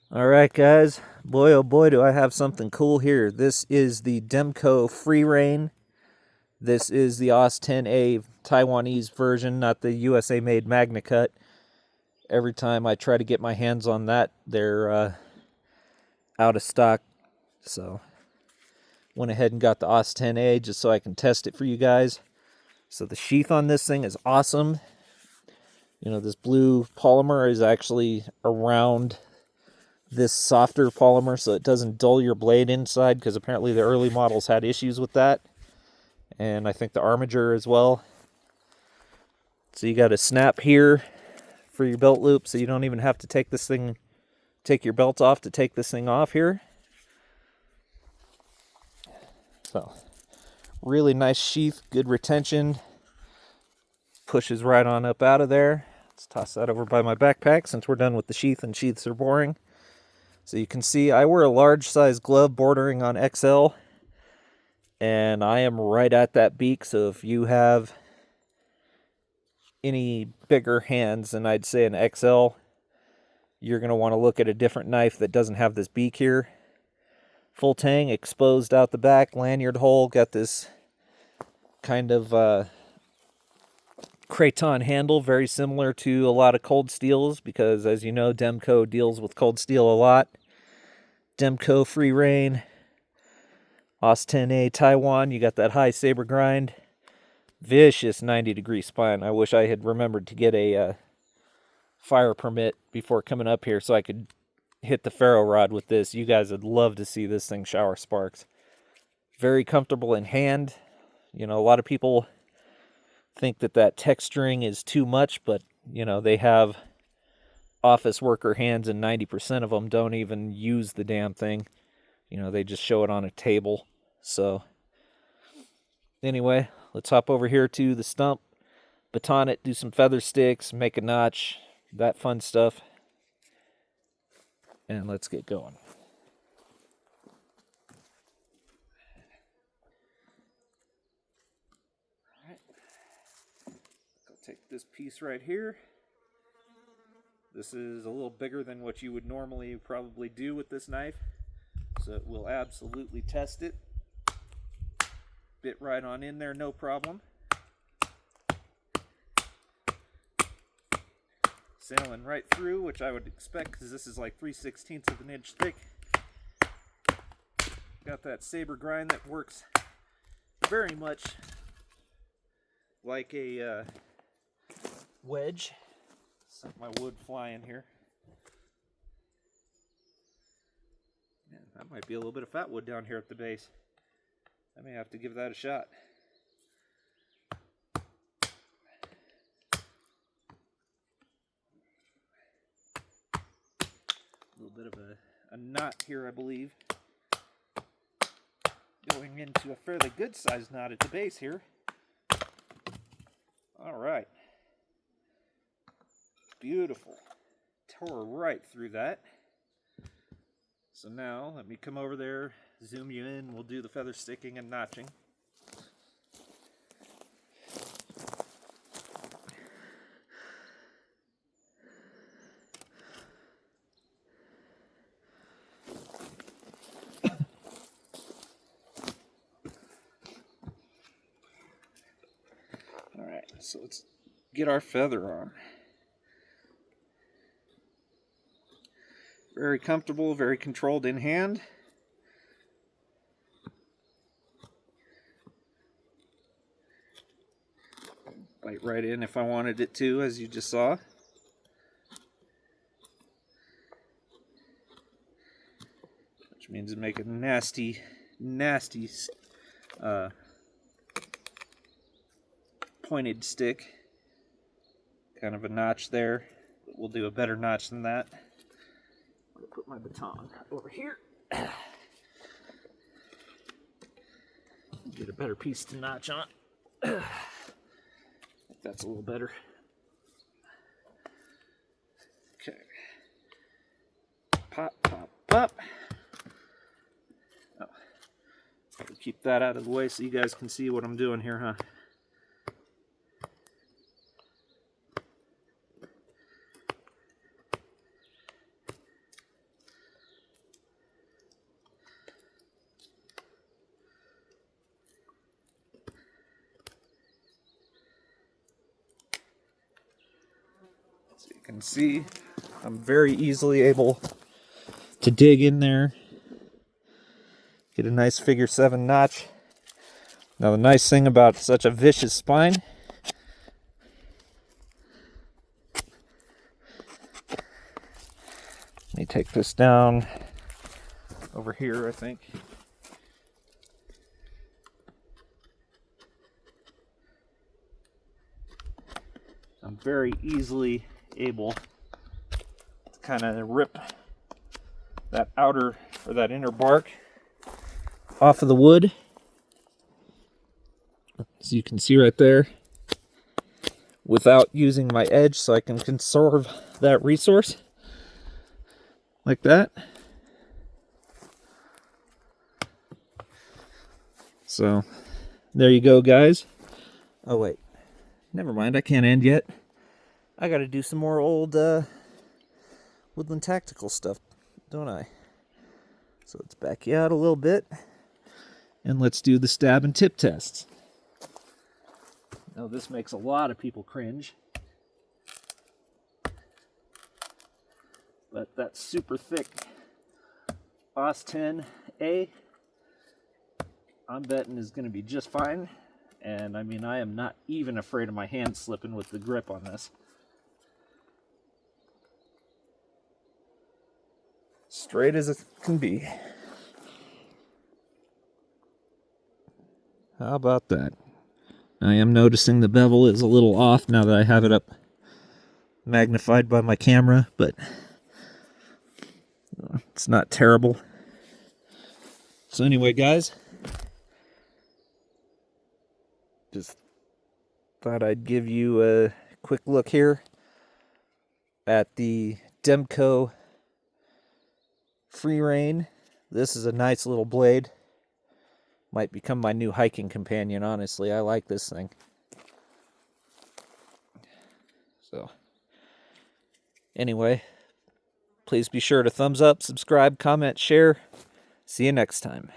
Alright guys, boy oh boy do I have something cool here. This is the Demko Freereign. This is the AUS10A Taiwanese version, not the USA made Magna Cut. Every time I try to get my hands on that, they're out of stock. So went ahead and got the AUS10A just so I can test it for you guys. So the sheath on this thing is awesome. You know, this blue polymer is actually around this softer polymer so it doesn't dull your blade inside, because apparently the early models had issues with that, and I think the armature as well. So you got a snap here for your belt loop, so you don't even have to take your belt off to take this thing off here. So really nice sheath, good retention, pushes right on up out of there. Let's toss that over by my backpack since we're done with the sheath, and sheaths are boring. So you can see I wear a large size glove bordering on XL, and I am right at that beak. So if you have any bigger hands than I'd say an XL, you're going to want to look at a different knife that doesn't have this beak here. Full tang, exposed out the back, lanyard hole, got this kind of craton handle, very similar to a lot of cold steels, because as you know, Demko deals with cold steel a lot. Demko Freereign, AUS10A Taiwan, you got that high saber grind, vicious 90-degree spine. I wish I had remembered to get a fire permit before coming up here so I could hit the ferro rod with this. You guys would love to see this thing shower sparks. Very comfortable in hand. You know, a lot of people think that texturing is too much, but you know, they have office worker hands, and 90% of them don't even use the damn thing. You know, they just show it on a table. So anyway, let's hop over here to the stump, baton it, do some feather sticks, make a notch, that fun stuff, and let's get going. All right, I'll take this piece right here. This is a little bigger than what you would normally probably do with this knife, so it will absolutely test it. Bit right on in there, no problem. Sailing right through, which I would expect because this is like 3/16 of an inch thick. Got that saber grind that works very much like a wedge. Set my wood flying here. Man, that might be a little bit of fat wood down here at the base. I may have to give that a shot. A little bit of a knot here, I believe. Going into a fairly good sized knot at the base here. All right. Beautiful. Tore right through that. So now let me come over there, zoom you in, we'll do the feather sticking and notching. Alright, so let's get our feather on. Very comfortable, very controlled in hand. Bite right in if I wanted it to, as you just saw. Which means it make a nasty, nasty pointed stick. Kind of a notch there, but we'll do a better notch than that. I'm gonna put my baton over here. Get a better piece to notch on. I think that's a little better. Okay. Pop, pop, pop. Oh. Keep that out of the way so you guys can see what I'm doing here, huh? can see I'm very easily able to dig in there, get a nice figure 7 notch. Now the nice thing about such a vicious spine, let me take this down over here, I think. I'm very easily able to kind of rip that outer or that inner bark off of the wood, as you can see right there, without using my edge, so I can conserve that resource like that. So there you go, guys. Oh wait, never mind, I can't end yet. I gotta do some more old woodland tactical stuff, don't I? So let's back you out a little bit, and let's do the stab and tip tests. Now this makes a lot of people cringe, but that super thick AUS10A, I'm betting is going to be just fine. And I mean, I am not even afraid of my hand slipping with the grip on this. Straight as it can be. How about that? I am noticing the bevel is a little off now that I have it up magnified by my camera, but it's not terrible. So anyway, guys, just thought I'd give you a quick look here at the Demko Freereign. This is a nice little blade. Might become my new hiking companion, honestly. I like this thing. So, anyway, please be sure to thumbs up, subscribe, comment, share. See you next time.